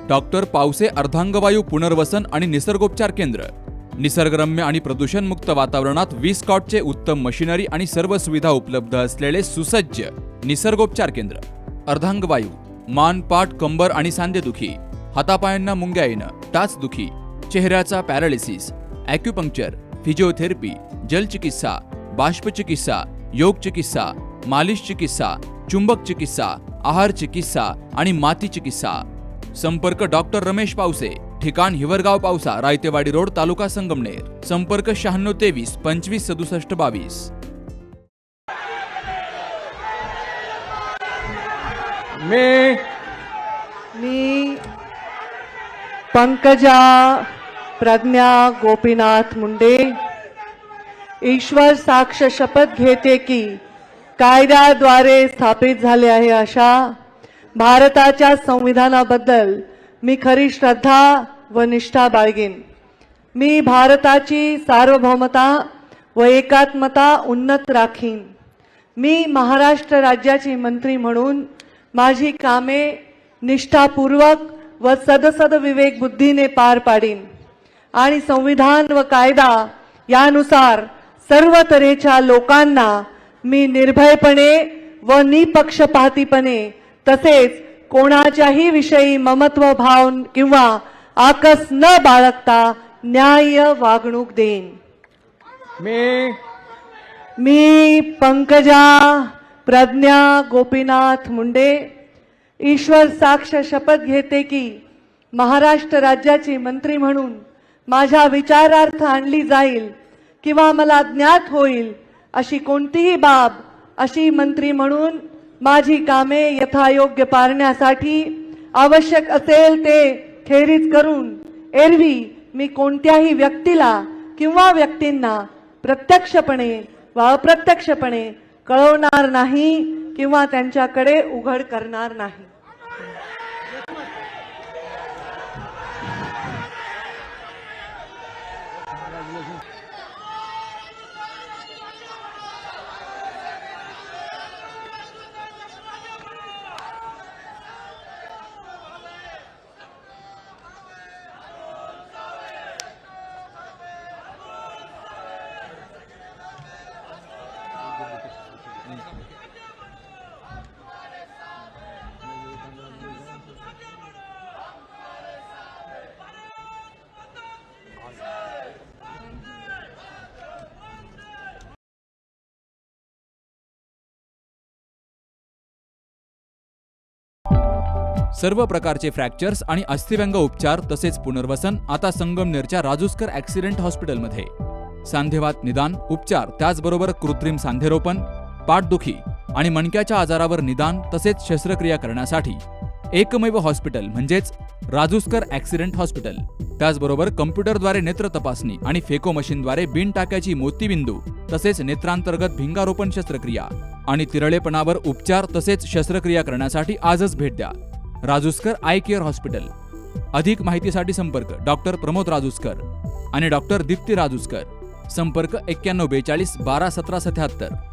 Doctor Pawase अर्धांगवायू पुनर्वसन आणि निसर्गोपचार केंद्र. निसर्गरम्य आणि प्रदूषणमुक्त वातावरणात 20 कॉटचे उत्तम मशिनरी आणि सर्व सुविधा उपलब्ध असलेले सुसज्ज निसर्गोपचार केंद्र. अर्धांगवायू, मान, पाठ, कंबर आणि सांधेदुखी, हातापायांना मुंग्या येणं, टाचदुखी, चेहऱ्याचा पॅरालिसिस, ॲक्युपंक्चर, फिजिओथेरपी, जलचिकित्सा, बाष्पचिकित्सा, योग चिकित्सा, मालिश चिकित्सा, चुंबक चिकित्सा, आहार चिकित्सा आणि माती चिकित्सा. संपर्क डॉक्टर रमेश पावसे, ठिकाण हिवरगाव पावसा, रायतेवाडी रोड, तालुका संगमनेर. संपर्क 9623 25 67 22. मी पंकजा प्रज्ञा गोपीनाथ मुंडे ईश्वर साक्ष शपथ घेते की कायद्याद्वारे स्थापित झाले आहे अशा भारताच्या संविधानाबद्दल मी खरी श्रद्धा व निष्ठा बाळगेन. मी भारताची सार्वभौमता व एकात्मता उन्नत राखीन. मी महाराष्ट्र राज्याची मंत्री म्हणून माझी कामे निष्ठापूर्वक व सदसद विवेक बुद्धीने पार पाडीन आणि संविधान व कायदा यानुसार सर्व तऱ्हेच्या लोकांना मी निर्भयपणे व निपक्षपातीपणे तसेच कोणाच्याही विषयी ममत्व भाव किंवा आकस न बाळगता न्याय्य वागणूक देईन. मी पंकजा प्रज्ञा गोपीनाथ मुंडे ईश्वर साक्ष शपथ घेते की महाराष्ट्र राज्याची मंत्री म्हणून माझ्या विचारार्थ आणली जाईल किंवा मला ज्ञात होईल अशी कोणतीही बाब अशी मंत्री म्हणून माझी कामे यथायोग्य पारण्यासाठी आवश्यक असेल ते खेरीज करून एरवी मी कोणत्याही व्यक्तीला किंवा व्यक्तींना प्रत्यक्षपणे व अप्रत्यक्षपणे कळवणार नाही किंवा त्यांच्याकडे उघड करणार नाही. सर्व प्रकारचे फ्रॅक्चर्स आणि अस्थिव्यंग उपचार तसेच पुनर्वसन आता संगमनेरच्या राजूस्कर ॲक्सिडेंट हॉस्पिटलमध्ये. सांधेवात निदान, उपचार, त्याचबरोबर कृत्रिम सांधेरोपण, पाठदुखी आणि मणक्याच्या आजारावर निदान तसेच शस्त्रक्रिया करण्यासाठी एकमेव हॉस्पिटल म्हणजेच राजूस्कर ॲक्सिडेंट हॉस्पिटल. त्याचबरोबर कम्प्युटरद्वारे नेत्र तपासणी आणि फेको मशीनद्वारे बिन टाक्याची मोतीबिंदू तसेच नेत्रांतर्गत भिंगारोपण शस्त्रक्रिया आणि तिरळेपणावर उपचार तसेच शस्त्रक्रिया करण्यासाठी आजच भेट द्या. राजूस्कर आय केअर हॉस्पिटल. अधिक माहितीसाठी संपर्क डॉक्टर प्रमोद राजूस्कर आणि डॉक्टर दीप्ती राजूस्कर. संपर्क 9142 12 17 77.